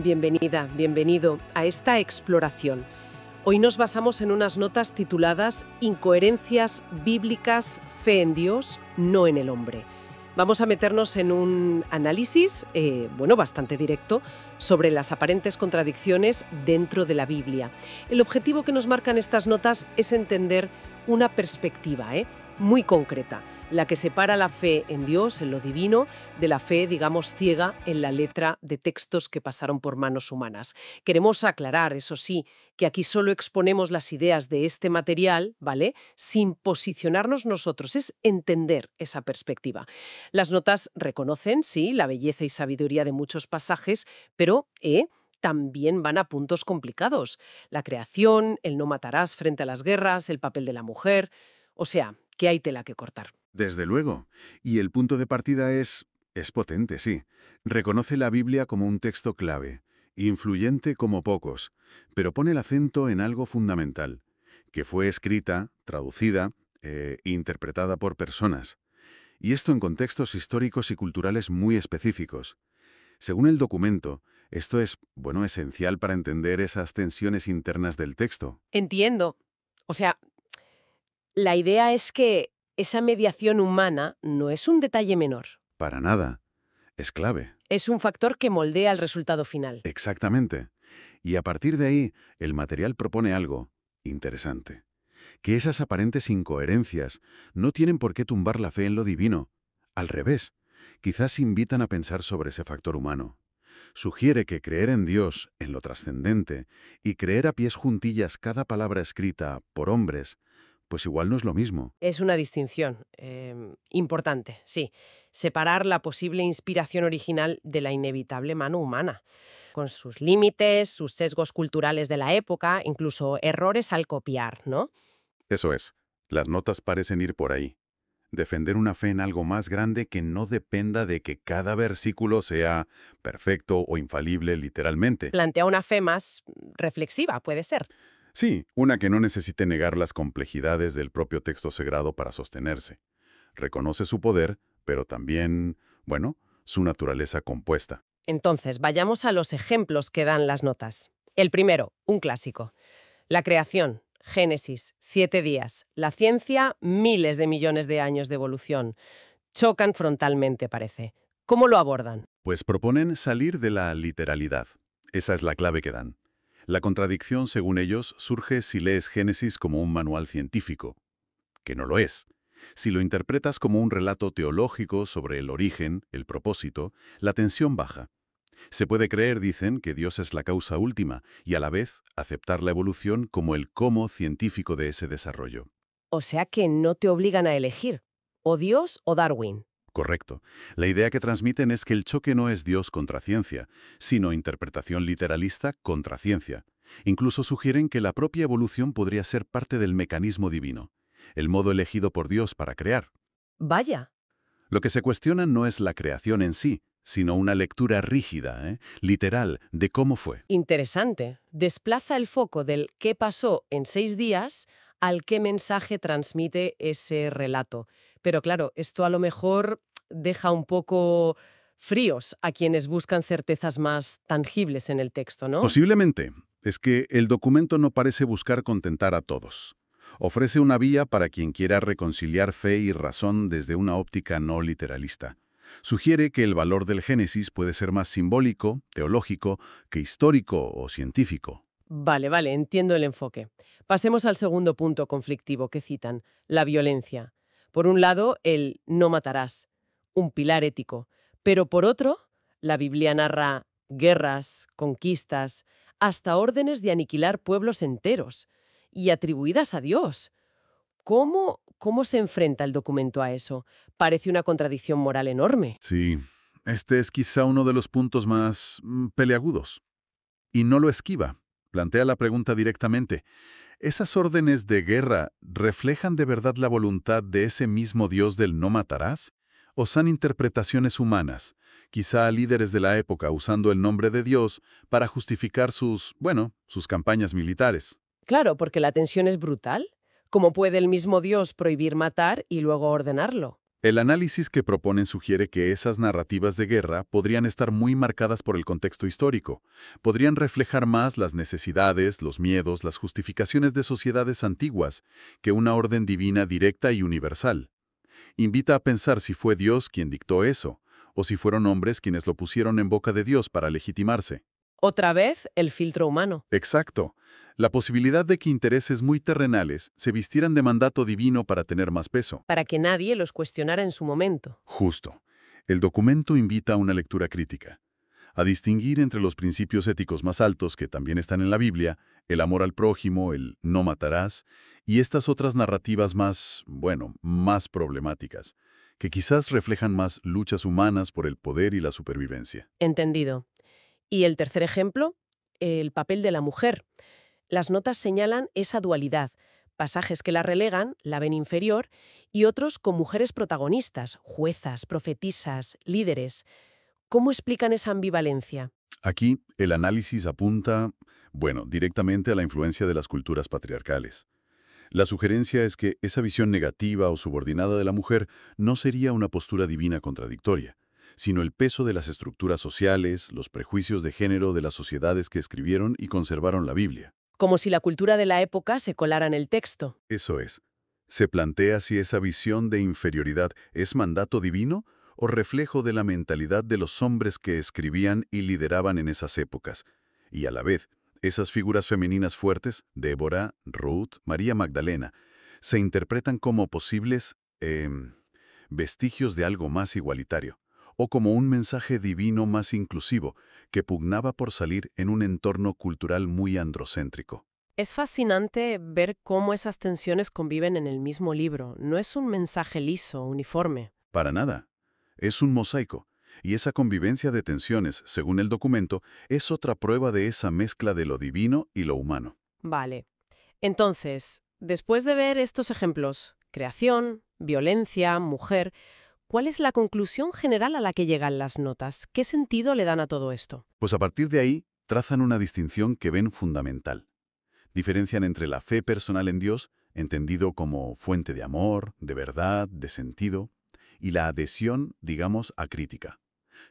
Bienvenida, bienvenido a esta exploración. Hoy nos basamos en unas notas tituladas Incoherencias bíblicas, fe en Dios, no en el hombre. Vamos a meternos en un análisis, bastante directo, sobre las aparentes contradicciones dentro de la Biblia. El objetivo que nos marcan estas notas es entender una perspectiva, muy concreta, la que separa la fe en Dios, en lo divino, de la fe, digamos, ciega en la letra de textos que pasaron por manos humanas. Queremos aclarar, eso sí, que aquí solo exponemos las ideas de este material, ¿vale? Sin posicionarnos nosotros, es entender esa perspectiva. Las notas reconocen, sí, la belleza y sabiduría de muchos pasajes, pero también van a puntos complicados. La creación, el no matarás frente a las guerras, el papel de la mujer. O sea, que hay tela que cortar. Desde luego. Y el punto de partida es potente, sí. Reconoce la Biblia como un texto clave, influyente como pocos, pero pone el acento en algo fundamental, que fue escrita, traducida interpretada por personas. Y esto en contextos históricos y culturales muy específicos. Según el documento, esto es, esencial para entender esas tensiones internas del texto. Entiendo. O sea, la idea es que esa mediación humana no es un detalle menor. Para nada. Es clave. Es un factor que moldea el resultado final. Exactamente. Y a partir de ahí, el material propone algo interesante. Que esas aparentes incoherencias no tienen por qué tumbar la fe en lo divino. Al revés, quizás invitan a pensar sobre ese factor humano. Sugiere que creer en Dios, en lo trascendente, y creer a pies juntillas cada palabra escrita por hombres, pues igual no es lo mismo. Es una distinción importante, sí. Separar la posible inspiración original de la inevitable mano humana, con sus límites, sus sesgos culturales de la época, incluso errores al copiar, ¿no? Eso es. Las notas parecen ir por ahí. Defender una fe en algo más grande que no dependa de que cada versículo sea perfecto o infalible literalmente. Plantea una fe más reflexiva, puede ser. Sí, una que no necesite negar las complejidades del propio texto sagrado para sostenerse. Reconoce su poder, pero también, su naturaleza compuesta. Entonces, vayamos a los ejemplos que dan las notas. El primero, un clásico. La creación, Génesis, 7 días. La ciencia, miles de millones de años de evolución. Chocan frontalmente, parece. ¿Cómo lo abordan? Pues proponen salir de la literalidad. Esa es la clave que dan. La contradicción, según ellos, surge si lees Génesis como un manual científico, que no lo es. Si lo interpretas como un relato teológico sobre el origen, el propósito, la tensión baja. Se puede creer, dicen, que Dios es la causa última y a la vez aceptar la evolución como el cómo científico de ese desarrollo. O sea que no te obligan a elegir. O Dios o Darwin. Correcto. La idea que transmiten es que el choque no es Dios contra ciencia, sino interpretación literalista contra ciencia. Incluso sugieren que la propia evolución podría ser parte del mecanismo divino, el modo elegido por Dios para crear. Vaya. Lo que se cuestiona no es la creación en sí, sino una lectura rígida, literal, de cómo fue. Interesante. Desplaza el foco del qué pasó en 6 días al qué mensaje transmite ese relato. Pero claro, esto a lo mejor deja un poco fríos a quienes buscan certezas más tangibles en el texto, ¿no? Posiblemente, es que el documento no parece buscar contentar a todos. Ofrece una vía para quien quiera reconciliar fe y razón desde una óptica no literalista. Sugiere que el valor del Génesis puede ser más simbólico, teológico, que histórico o científico. Vale, entiendo el enfoque. Pasemos al segundo punto conflictivo que citan, la violencia. Por un lado, el no matarás, un pilar ético, pero por otro, la Biblia narra guerras, conquistas, hasta órdenes de aniquilar pueblos enteros, y atribuidas a Dios. ¿Cómo se enfrenta el documento a eso? Parece una contradicción moral enorme. Sí, este es quizá uno de los puntos más peleagudos. Y no lo esquiva. Plantea la pregunta directamente. ¿Esas órdenes de guerra reflejan de verdad la voluntad de ese mismo Dios del no matarás? ¿O son interpretaciones humanas, quizá líderes de la época usando el nombre de Dios para justificar sus campañas militares? Claro, porque la tensión es brutal. ¿Cómo puede el mismo Dios prohibir matar y luego ordenarlo? El análisis que proponen sugiere que esas narrativas de guerra podrían estar muy marcadas por el contexto histórico. Podrían reflejar más las necesidades, los miedos, las justificaciones de sociedades antiguas que una orden divina directa y universal. Invita a pensar si fue Dios quien dictó eso, o si fueron hombres quienes lo pusieron en boca de Dios para legitimarse. Otra vez, el filtro humano. Exacto. La posibilidad de que intereses muy terrenales se vistieran de mandato divino para tener más peso. Para que nadie los cuestionara en su momento. Justo. El documento invita a una lectura crítica, a distinguir entre los principios éticos más altos que también están en la Biblia, el amor al prójimo, el no matarás, y estas otras narrativas más, bueno, más problemáticas, que quizás reflejan más luchas humanas por el poder y la supervivencia. Entendido. Y el tercer ejemplo, el papel de la mujer. Las notas señalan esa dualidad, pasajes que la relegan, la ven inferior, y otros con mujeres protagonistas, juezas, profetisas, líderes. ¿Cómo explican esa ambivalencia? Aquí, el análisis apunta, bueno, directamente a la influencia de las culturas patriarcales. La sugerencia es que esa visión negativa o subordinada de la mujer no sería una postura divina contradictoria, sino el peso de las estructuras sociales, los prejuicios de género de las sociedades que escribieron y conservaron la Biblia. Como si la cultura de la época se colara en el texto. Eso es. Se plantea si esa visión de inferioridad es mandato divino o reflejo de la mentalidad de los hombres que escribían y lideraban en esas épocas. Y a la vez, esas figuras femeninas fuertes, Débora, Ruth, María Magdalena, se interpretan como posibles vestigios de algo más igualitario, o como un mensaje divino más inclusivo, que pugnaba por salir en un entorno cultural muy androcéntrico. Es fascinante ver cómo esas tensiones conviven en el mismo libro. No es un mensaje liso, uniforme. Para nada. Es un mosaico. Y esa convivencia de tensiones, según el documento, es otra prueba de esa mezcla de lo divino y lo humano. Vale. Entonces, después de ver estos ejemplos, creación, violencia, mujer, ¿cuál es la conclusión general a la que llegan las notas? ¿Qué sentido le dan a todo esto? Pues a partir de ahí, trazan una distinción que ven fundamental. Diferencian entre la fe personal en Dios, entendido como fuente de amor, de verdad, de sentido, y la adhesión, digamos, acrítica,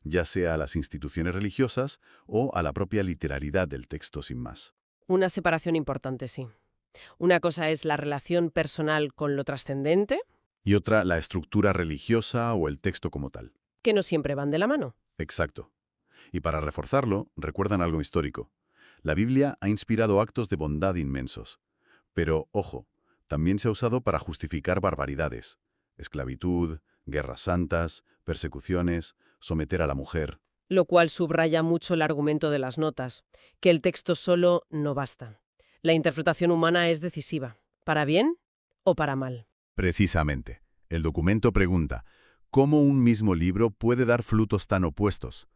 ya sea a las instituciones religiosas o a la propia literalidad del texto sin más. Una separación importante, sí. Una cosa es la relación personal con lo trascendente, Y otra, la estructura religiosa o el texto como tal. que no siempre van de la mano. Exacto. Y para reforzarlo, recuerdan algo histórico. La Biblia ha inspirado actos de bondad inmensos. Pero, ojo, también se ha usado para justificar barbaridades. Esclavitud, guerras santas, persecuciones, someter a la mujer. Lo cual subraya mucho el argumento de las notas, que el texto solo no basta. La interpretación humana es decisiva, para bien o para mal. Precisamente. El documento pregunta, ¿cómo un mismo libro puede dar frutos tan opuestos?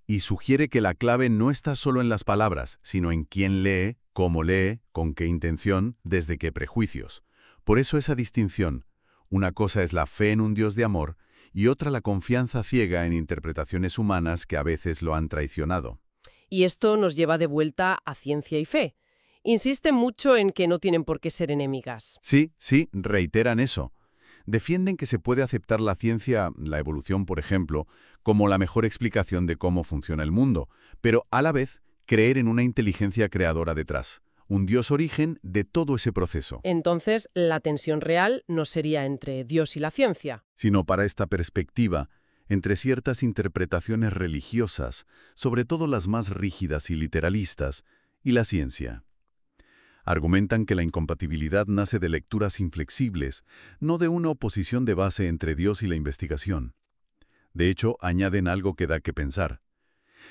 Y sugiere que la clave no está solo en las palabras, sino en quién lee, con qué intención, desde qué prejuicios. Por eso esa distinción. Una cosa es la fe en un Dios de amor y otra la confianza ciega en interpretaciones humanas que a veces lo han traicionado. Y esto nos lleva de vuelta a ciencia y fe. Insiste mucho en que no tienen por qué ser enemigas. Sí, reiteran eso. Defienden que se puede aceptar la ciencia, la evolución por ejemplo, como la mejor explicación de cómo funciona el mundo, pero a la vez creer en una inteligencia creadora detrás, un Dios origen de todo ese proceso. Entonces, la tensión real no sería entre Dios y la ciencia. Sino para esta perspectiva, entre ciertas interpretaciones religiosas, sobre todo las más rígidas y literalistas, y la ciencia. Argumentan que la incompatibilidad nace de lecturas inflexibles, no de una oposición de base entre Dios y la investigación. De hecho, añaden algo que da que pensar.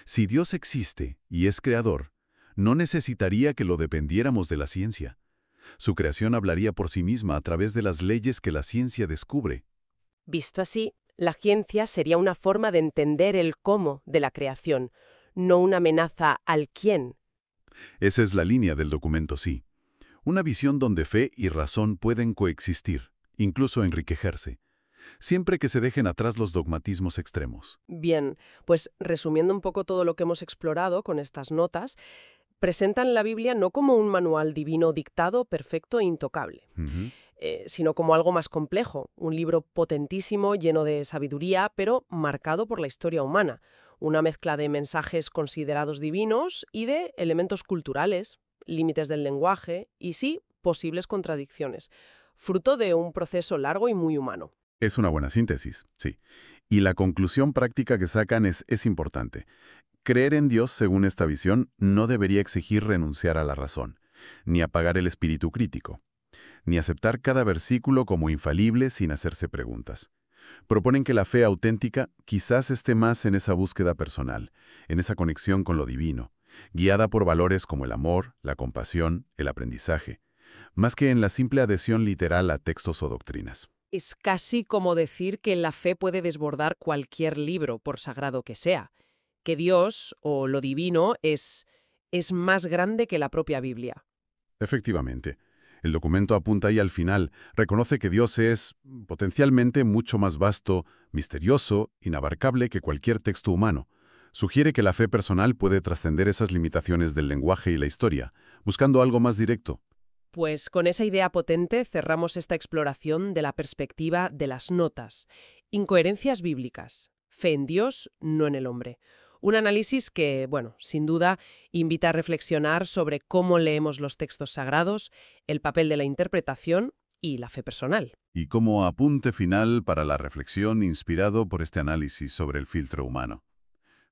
Si Dios existe y es creador, no necesitaría que lo dependiéramos de la ciencia. Su creación hablaría por sí misma a través de las leyes que la ciencia descubre. Visto así, la ciencia sería una forma de entender el cómo de la creación, no una amenaza al quién. Esa es la línea del documento, sí. Una visión donde fe y razón pueden coexistir, incluso enriquecerse, siempre que se dejen atrás los dogmatismos extremos. Bien, pues resumiendo un poco todo lo que hemos explorado con estas notas, presentan la Biblia no como un manual divino dictado, perfecto e intocable. sino como algo más complejo, un libro potentísimo, lleno de sabiduría, pero marcado por la historia humana, una mezcla de mensajes considerados divinos y de elementos culturales, límites del lenguaje y sí, posibles contradicciones, fruto de un proceso largo y muy humano. Es una buena síntesis, sí. Y la conclusión práctica que sacan es importante. Creer en Dios, según esta visión, no debería exigir renunciar a la razón, ni apagar el espíritu crítico, ni aceptar cada versículo como infalible sin hacerse preguntas. Proponen que la fe auténtica quizás esté más en esa búsqueda personal, en esa conexión con lo divino, guiada por valores como el amor, la compasión, el aprendizaje, más que en la simple adhesión literal a textos o doctrinas. Es casi como decir que la fe puede desbordar cualquier libro, por sagrado que sea, que Dios o lo divino es más grande que la propia Biblia. Efectivamente, el documento apunta ahí al final, reconoce que Dios es potencialmente mucho más vasto, misterioso, inabarcable que cualquier texto humano. Sugiere que la fe personal puede trascender esas limitaciones del lenguaje y la historia, buscando algo más directo. Pues con esa idea potente cerramos esta exploración de la perspectiva de las notas. Incoherencias bíblicas. Fe en Dios, no en el hombre. Un análisis que, bueno, sin duda, invita a reflexionar sobre cómo leemos los textos sagrados, el papel de la interpretación y la fe personal. Y como apunte final para la reflexión inspirado por este análisis sobre el filtro humano.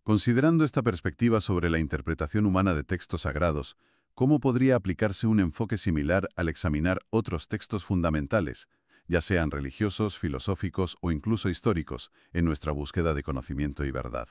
Considerando esta perspectiva sobre la interpretación humana de textos sagrados, ¿cómo podría aplicarse un enfoque similar al examinar otros textos fundamentales, ya sean religiosos, filosóficos o incluso históricos, en nuestra búsqueda de conocimiento y verdad?